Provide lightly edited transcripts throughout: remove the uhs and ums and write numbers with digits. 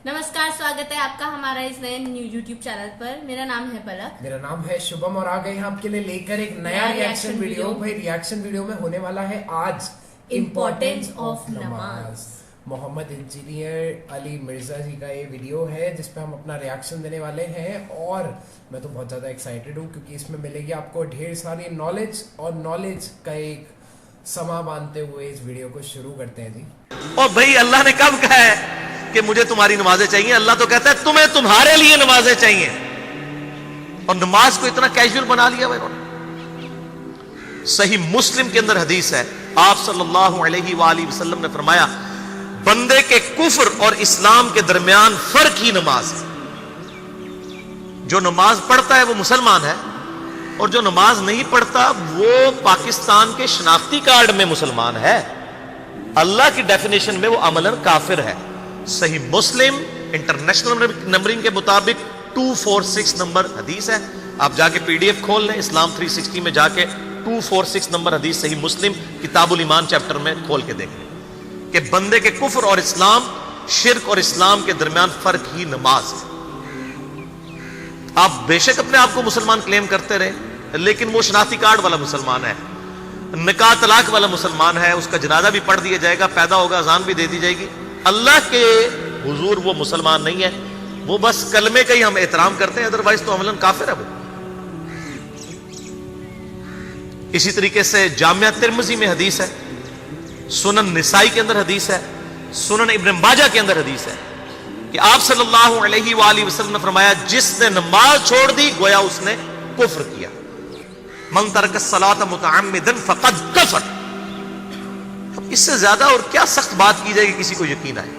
नमस्कार, स्वागत है आपका हमारा इस नए यूट्यूब चैनल पर। मेरा नाम है पलक। मेरा नाम है शुभम और आ गए हैं आपके लिए लेकर एक नया रिएक्शन वीडियो। भाई रिएक्शन वीडियो में होने वाला है आज इम्पोर्टेंस ऑफ नमाज। मोहम्मद इंजीनियर अली मिर्जा जी का ये वीडियो है जिसपे हम अपना रिएक्शन देने वाले हैं और मैं तो बहुत ज़्यादा एक्साइटेड हूँ क्योंकि इसमें मिलेगी आपको ढेर सारी नॉलेज और नॉलेज का एक समा बांधते हुए इस वीडियो को शुरू करते हैं जी। और भाई अल्लाह ने कब कहा है कि मुझे तुम्हारी नमाजें चाहिए? अल्लाह तो कहता है तुम्हें तुम्हारे लिए नमाजें चाहिए। और नमाज को इतना कैजुअल बना लिया भाई इन्होंने। सही मुस्लिम के अंदर हदीस है, आप सल्लल्लाहु अलैहि वसल्लम ने फरमाया बंदे के कुफ्र और इस्लाम के दरमियान फर्क ही नमाज है। जो नमाज पढ़ता है वो मुसलमान है और जो नमाज नहीं पढ़ता वो पाकिस्तान के शनाख्ती कार्ड में मुसलमान है। अल्लाह की डेफिनेशन में वो अमलन काफिर है। सही मुस्लिम इंटरनेशनल नंबरिंग के मुताबिक 246 नंबर हदीस है। आप जाके पीडीएफ खोल लें, इस्लाम 360 में जाके 246 नंबर हदीस सही मुस्लिम किताबुल ईमान चैप्टर में खोल के देख लें कि बंदे के कुफ्र और इस्लाम, शिर्क और इस्लाम के दरमियान फर्क ही नमाज है। आप बेशक अपने आप को मुसलमान क्लेम करते रहे लेकिन वो शनाख्ती कार्ड वाला मुसलमान है, निकाह तलाक वाला मुसलमान है, उसका जनाजा भी पढ़ दिया जाएगा, पैदा होगा, अजान भी दे दी जाएगी। अल्लाह के हुजूर वो मुसलमान नहीं है, वो बस कलमे का ही हम एहतराम करते हैं, अदरवाइज तो अमलन काफिर है वो। इसी तरीके से जामिया तिर्मिज़ी में हदीस है, सुनन निसाई के अंदर हदीस है, सुनन इब्न माजा के अंदर हदीस है कि आप सल्लल्लाहु अलैहि वसल्लम ने फरमाया जिसने नमाज छोड़ दी गोया उसने कुफ्र किया। मन तरक सलात मुतअम्मिदन फक़द कफ़र। अब इससे ज्यादा और क्या सख्त बात की जाएगी किसी को यकीन आए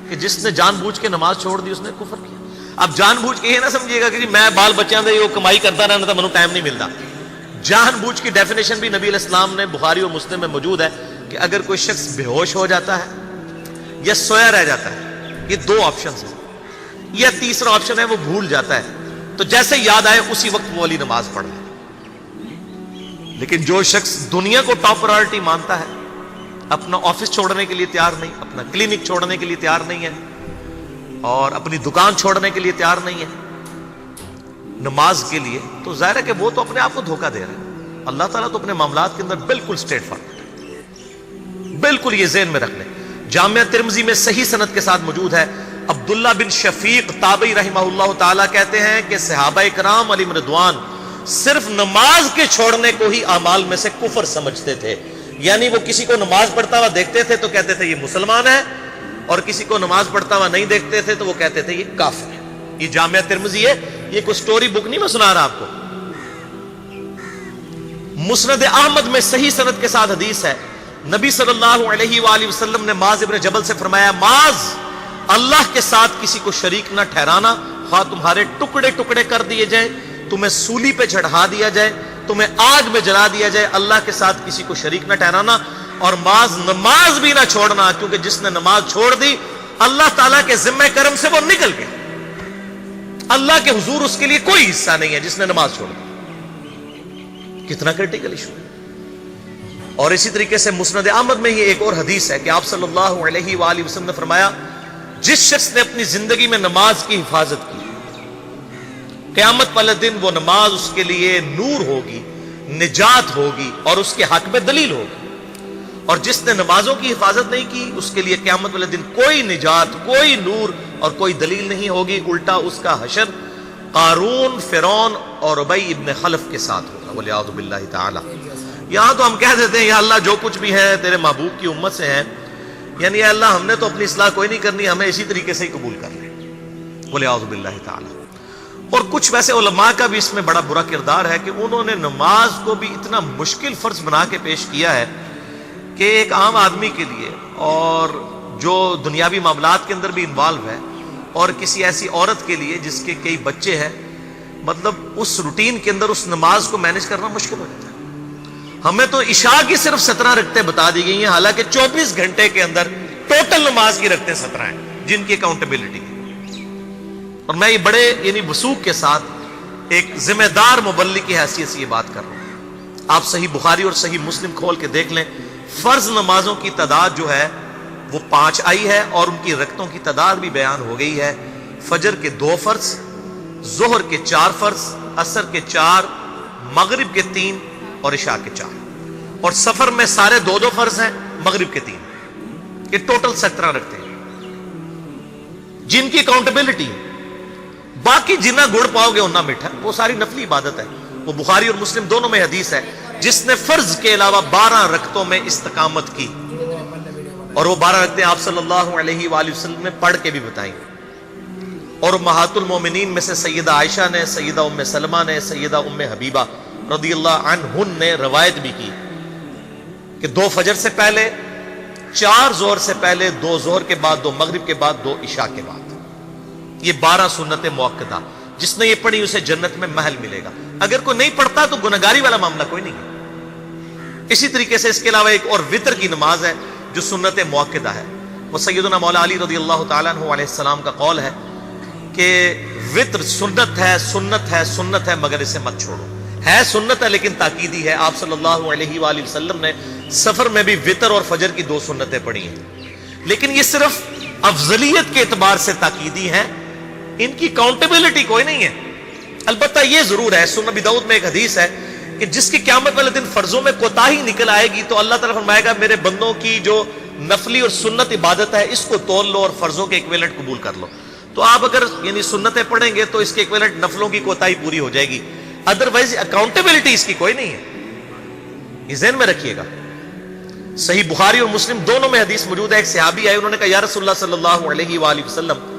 कि जिसने जानबूझ के नमाज छोड़ दी उसने कुफ्र किया। अब जानबूझ के ये ना समझिएगा कि मैं बाल बच्चों दे वो कमाई करता रहना था, मैंने टाइम नहीं मिलता। जानबूझ की डेफिनेशन भी नबी अलैहिस्सलाम ने बुखारी और मुस्लिम में मौजूद है कि अगर कोई शख्स बेहोश हो जाता है या सोया रह जाता है, ये दो ऑप्शन है, या तीसरा ऑप्शन है वो भूल जाता है, तो जैसे याद आए उसी वक्त वो वाली नमाज पढ़ ले। लेकिन जो शख्स दुनिया को टॉप प्रायोरिटी मानता है, अपना ऑफिस छोड़ने के लिए तैयार नहीं, अपना क्लिनिक छोड़ने के लिए तैयार नहीं है और अपनी दुकान छोड़ने के लिए तैयार नहीं है नमाज के लिए, तो जाहिर है कि वो तो अपने आप को धोखा दे रहे हैं। अल्लाह ताला तो अपने मामलात के अंदर बिल्कुल स्ट्रेट फॉरवर्ड है, बिल्कुल ये ज़हन में रख लें। जामिया तिर्मिज़ी में सही सनद के साथ मौजूद है, अब्दुल्ला बिन शफीक ताबई रहमहुल्लाह ताला कहते हैं कि सहाबाए कराम अलैहिम रिदवान सिर्फ नमाज के छोड़ने को ही अमाल में से कुफर समझते थे। यानी वो किसी को नमाज पढ़ता हुआ देखते थे तो कहते थे ये मुसलमान है, और किसी को नमाज पढ़ता हुआ नहीं देखते थे तो वो कहते थे ये काफिर है। ये जामिया तिर्मिज़ी है, ये कोई स्टोरी बुक नहीं मैं सुना रहा आपको। मुस्नद अहमद में सही सनद के साथ हदीस है, नबी सल्लल्लाहु अलैहि वसल्लम ने माज इब्न जबल से फरमाया माज, अल्लाह के साथ किसी को शरीक ना ठहराना, ख्वाह तुम्हारे टुकड़े टुकड़े कर दिए जाए, तुम्हें सूली पे चढ़ा दिया जाए, तुम्हें आग में जला दिया जाए, अल्लाह के साथ किसी को शरीक ना ठहराना। और माज नमाज भी ना छोड़ना, क्योंकि जिसने नमाज छोड़ दी अल्लाह ताला के जिम्मे करम से वो निकल गया, अल्लाह के हुजूर उसके लिए कोई हिस्सा नहीं है जिसने नमाज छोड़ दी। कितना क्रिटिकल इशू है। और इसी तरीके से मुस्नद अहमद में ही एक और हदीस है कि आप सल्लल्लाहु अलैहि वसल्लम ने फरमाया जिस शख्स ने अपनी जिंदगी में नमाज की हिफाजत की, क़यामत वाले दिन वो नमाज उसके लिए नूर होगी, निजात होगी और उसके हक में दलील होगी। और जिसने नमाजों की हिफाजत नहीं की उसके लिए क़यामत वाले दिन कोई निजात, कोई नूर और कोई दलील नहीं होगी, उल्टा उसका हशर कारून, फिरौन और उबई इब्न खलफ के साथ होगा। वलियाज़ु बिल्लाहि ताला। यहां तो हम कह देते हैं या अल्लाह जो कुछ भी है तेरे महबूब की उम्मत से है, यानी या अल्लाह हमने तो अपनी इस्लाह कोई नहीं करनी, हमें इसी तरीके से ही कबूल कर ले। वलियाज़ु बिल्लाहि ताला। और कुछ वैसे उलमा का भी इसमें बड़ा बुरा किरदार है कि उन्होंने नमाज को भी इतना मुश्किल फर्ज बना के पेश किया है कि एक आम आदमी के लिए, और जो दुनियावी मामलात के अंदर भी इन्वॉल्व है, और किसी ऐसी औरत के लिए जिसके कई बच्चे हैं, मतलब उस रूटीन के अंदर उस नमाज को मैनेज करना मुश्किल हो जाता है। हमें तो इशा की सिर्फ 17 रकतें बता दी गई हैं, हालांकि 24 घंटे के अंदर टोटल नमाज की रकतें 17 हैं जिनकी अकाउंटेबिलिटी है। और मैं ये बड़े यानी वसूख के साथ एक जिम्मेदार मुबल्लिग की हैसियत से ये बात कर रहा हूं। आप सही बुखारी और सही मुस्लिम खोल के देख लें, फर्ज नमाजों की तादाद जो है وہ 5 آئی ہے اور ان کی رکعتوں کی تعداد بھی بیان ہو گئی ہے. فجر کے 2 فرض, ظہر کے 4 فرض, عصر کے 4, مغرب کے 3 اور عشاء کے 4. اور سفر میں سارے 2 فرض ہیں, مغرب کے 3. یہ ٹوٹل 17 رکھتے ہیں جن کی اکاؤنٹیبلٹی. باقی جنہ گڑ پاؤ گے انہ میٹھا, وہ ساری نفلی عبادت ہے. وہ بخاری اور مسلم دونوں میں حدیث ہے, جس نے فرض کے علاوہ 12 رکعتوں میں استقامت کی, اور وہ 12 رکعتیں آپ صلی اللہ علیہ وآلہ وسلم نے پڑھ کے بھی بتائیں. اور امہات المومنین میں سے سیدہ عائشہ نے, سیدہ ام سلمہ نے, سیدہ ام حبیبہ رضی اللہ عنہن نے روایت بھی کی کہ 2 فجر سے پہلے, 4 ظہر سے پہلے, 2 ظہر کے بعد, 2 مغرب کے بعد, 2 عشاء کے بعد. یہ 12 سنت موقدہ, جس نے یہ پڑھی اسے جنت میں محل ملے گا. اگر کوئی نہیں پڑھتا تو گنہگاری والا معاملہ کوئی نہیں ہے. اسی طریقے سے اس کے علاوہ ایک اور وطر کی نماز ہے جو سنت موقدہ ہے. وہ سیدنا مولا علی رضی اللہ تعالیٰ عنہ علیہ السلام کا قول ہے کہ وطر سنت ہے, سنت ہے, سنت ہے, مگر اسے مت چھوڑو. ہے سنت ہے لیکن تاکیدی ہے. آپ صلی اللہ علیہ وآلہ وسلم نے سفر میں بھی وطر اور فجر کی 2 سنتیں پڑھی ہیں, لیکن یہ صرف افضلیت کے اعتبار سے تاکیدی ہیں, ان کی کاؤنٹیبلٹی کوئی نہیں ہے. البتہ یہ ضرور ہے, سنن ابی داؤد میں ایک حدیث ہے کہ جس کی قیامت والے دن فرضوں میں کوتاہی نکل آئے گی تو اللہ تعالیٰ فرمائے گا میرے بندوں کی جو نفلی اور سنت عبادت ہے اس کو تول لو اور فرضوں کے ایکویلنٹ قبول کر لو. تو آپ اگر یعنی سنتیں پڑھیں گے تو اس کے ایکویلنٹ نفلوں کی کوتاہی پوری ہو جائے گی, ادروائز اکاؤنٹیبلٹی اس کی کوئی نہیں ہے. یہ ذہن میں رکھیے گا. صحیح بخاری اور مسلم دونوں میں حدیث موجود ہے. ایک صحابی آئے, انہوں نے کہا یا رسول اللہ صلی اللہ علیہ وآلہ وسلم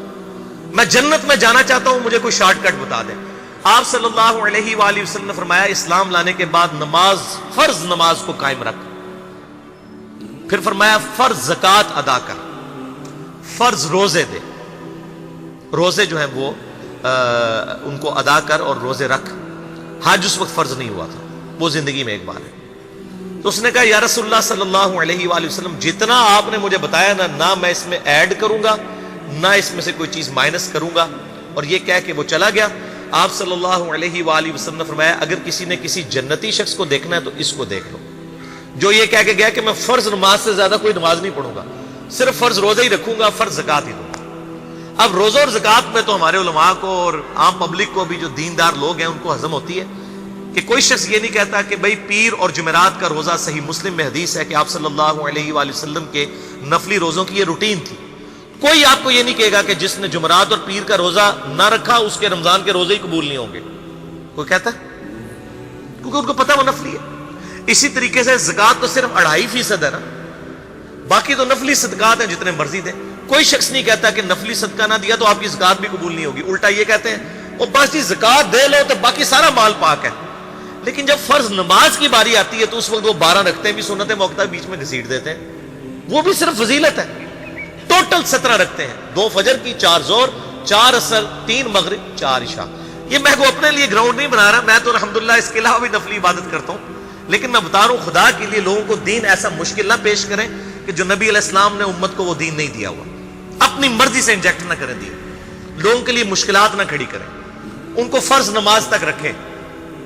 میں جنت میں جانا چاہتا ہوں, مجھے کوئی شارٹ کٹ بتا دیں. آپ صلی اللہ علیہ وآلہ وسلم نے فرمایا اسلام لانے کے بعد نماز, فرض نماز کو قائم رکھ. پھر فرمایا فرض زکوٰۃ ادا کر, فرض روزے دے, روزے جو ہیں وہ ان کو ادا کر اور روزے رکھ. حج اس وقت فرض نہیں ہوا تھا, وہ زندگی میں ایک بار ہے. تو اس نے کہا یا رسول اللہ صلی اللہ علیہ وآلہ وسلم جتنا آپ نے مجھے بتایا نہ میں اس میں ایڈ کروں گا نہ اس میں سے کوئی چیز مائنس کروں گا. اور یہ کہہ کے وہ چلا گیا. آپ صلی اللہ علیہ وآلہ وسلم نے فرمایا اگر کسی نے کسی جنتی شخص کو دیکھنا ہے تو اس کو دیکھ لو, جو یہ کہہ کے گیا کہ میں فرض نماز سے زیادہ کوئی نماز نہیں پڑھوں گا, صرف فرض روزہ ہی رکھوں گا, فرض زکوٰۃ ہی دوں گا. اب روزہ اور زکوٰۃ میں تو ہمارے علماء کو اور عام پبلک کو بھی جو دیندار لوگ ہیں ان کو ہضم ہوتی ہے کہ کوئی شخص یہ نہیں کہتا کہ بھئی پیر اور جمعرات کا روزہ. صحیح مسلم میں حدیث ہے کہ آپ صلی اللہ علیہ وآلہ وسلم کے نفلی روزوں کی یہ روٹین تھی. کوئی آپ کو یہ نہیں کہے گا کہ جس نے جمعرات اور پیر کا روزہ نہ رکھا اس کے رمضان کے روزے ہی قبول نہیں ہوں گے. کوئی کہتا ہے؟ کیونکہ ان کو پتہ وہ نفلی ہے. اسی طریقے سے زکوٰۃ تو صرف 2.5% ہے نا, باقی تو نفلی صدقات ہیں جتنے مرضی دیں. کوئی شخص نہیں کہتا کہ نفلی صدقہ نہ دیا تو آپ کی زکوٰۃ بھی قبول نہیں ہوگی. الٹا یہ کہتے ہیں وہ بس جی زکوٰۃ دے لو تو باقی سارا مال پاک ہے. لیکن جب فرض نماز کی باری آتی ہے تو اس وقت وہ 12 رکھتے ہیں بھی سنت موقدہ بیچ میں گھسیٹ دیتے ہیں. وہ بھی صرف فضیلت ہے. ٹوٹل 17 رکھتے ہیں, 2 فجر کی, 4 ظہر, 4 عصر, 3 مغرب, 4 عشاء. یہ میں کو اپنے لیے گراؤنڈ نہیں بنا رہا, میں تو الحمدللہ اس کے علاوہ بھی نفلی عبادت کرتا ہوں. لیکن میں بتا رہا ہوں خدا کے لیے لوگوں کو دین ایسا مشکل نہ پیش کریں کہ جو نبی علیہ السلام نے امت کو وہ دین نہیں دیا ہوا. اپنی مرضی سے انجیکٹ نہ کریں دین, لوگوں کے لیے مشکلات نہ کھڑی کریں, ان کو فرض نماز تک رکھیں.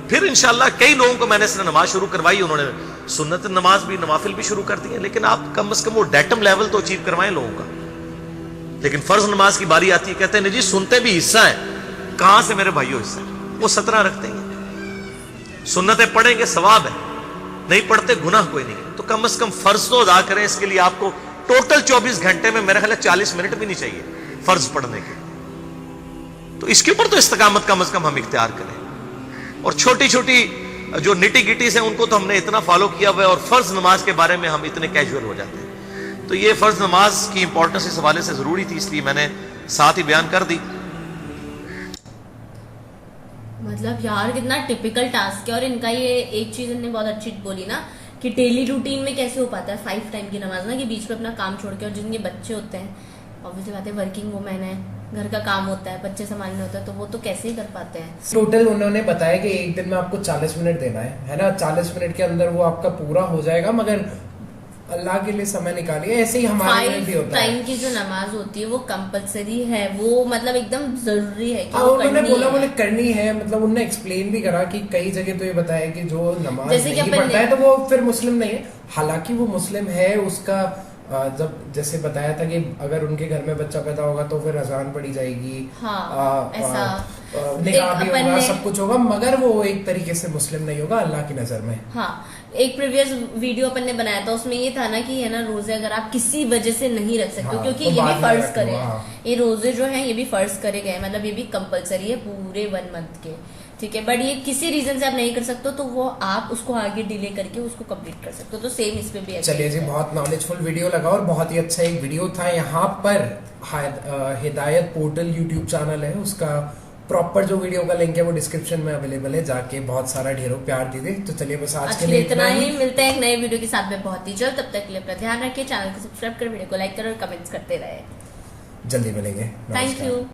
پھر انشاءاللہ کئی لوگوں کو میں نے اس نے نماز شروع کروائی, انہوں نے سنت نماز بھی نوافل بھی شروع کر دی ہیں, لیکن آپ کم از کم وہ ڈیٹم لیول تو اچیو کروائیں لوگوں کا. لیکن فرض نماز کی باری آتی ہے کہتے ہیں جی سنتے بھی حصہ ہے. کہاں سے میرے بھائیوں حصہ ہے؟ وہ 17 رکھتے ہیں, سنتیں پڑھیں گے ثواب ہے, نہیں پڑھتے گناہ کوئی نہیں. تو کم از کم فرض تو ادا کریں. اس کے لیے آپ کو ٹوٹل 24 گھنٹے میں میرا خیال ہے 40 منٹ بھی نہیں چاہیے فرض پڑھنے کے. تو اس کے اوپر تو استقامت کم از کم ہم اختیار کریں. اور چھوٹی چھوٹی جو نٹی گٹیز ہیں ان کو تو ہم نے اتنا فالو کیا ہوا ہے, اور فرض نماز کے بارے میں ہم اتنے کیجول ہو جاتے ہیں. تو یہ فرض نماز کی امپورٹنس اس حوالے سے ضروری تھی, اس لیے میں نے ساتھ ہی بیان کر دی. مطلب یار کتنا ٹپیکل ٹاسک ہے. اور ان کا یہ ایک چیز انہوں نے بہت اچھی بولی نا کہ ڈیلی روٹین میں کیسے ہو پاتا ہے 5 ٹائم کی نماز نا, کہ بیچ میں اپنا کام چھوڑ کے, اور جن کے بچے ہوتے ہیں obviously بات ہے ورکنگ وومین ہے, گھر کا کام ہوتا ہے, بچے سنبھالنے ہوتا ہے, تو وہ تو کیسے ہی کر پاتے ہیں. ٹوٹل انہوں نے بتایا کہ ایک دن میں آپ کو 40 منٹ دینا ہے نا, 40 منٹ کے اندر وہ آپ کا پورا ہو جائے گا, مگر اللہ کے لیے سمے نکالیے. ایسے ہی ہمارے میں بھی ہوتا ہے. 5 ٹائم کی جو نماز ہوتی ہے وہ کمپلسری ہے, وہ مطلب ایک دم ضروری ہے. انہوں نے بولا بولے کرنی ہے, مطلب انہوں نے ایکسپلین بھی کرا کہ کئی جگہ تو یہ بتایا کہ جو نماز نہیں پڑھتا ہے تو وہ پھر مسلم نہیں ہے. حالانکہ وہ مسلم ہے, اس کا जब जैसे बताया था कि अगर उनके घर में बच्चा पैदा होगा तो फिर अजान पढ़ी जाएगी, ऐसा निकाह भी अपन होगा, ने- सब कुछ होगा, मगर वो एक तरीके से मुस्लिम नहीं होगा अल्लाह की नजर में। हाँ, एक प्रीवियस वीडियो अपन ने बनाया था, उसमें ये था ना कि है ना, रोजे अगर आप किसी वजह से नहीं रख सकते, हाँ, क्योंकि तो ये बाद भी में फर्ज रख करे लो, हैं। हाँ। ये रोजे जो हैं ये भी फर्ज करे गए हैं, मतलब ये भी कंपलसरी है पूरे 1 मंथ के, ठीक है। बट ये किसी रीजन से आप नहीं कर सकते तो वो आप उसको आगे डिले करके उसको कंप्लीट कर सकते हो, तो सेम इस पे भी ऐसा चलिए ही जी, है। बहुत नॉलेजफुल वीडियो लगा और बहुत ही अच्छा एक वीडियो था। यहाँ पर हिदायत पोर्टल यूट्यूब चैनल है, उसका प्रॉपर जो वीडियो का लिंक है वो डिस्क्रिप्शन में अवेलेबल है, जाके बहुत सारा ढेरों प्यार दीजिए। तो चलिए बस आज के लिए इतना ही, मिलते हैं एक नए वीडियो के साथ में बहुत ही जल्द। तब तक के लिए अपना ध्यान रखिए, चैनल को सब्सक्राइब कर, वीडियो को लाइक करें और कमेंट्स करते रहे। जल्दी मिलेंगे। थैंक नमस्कार। यू।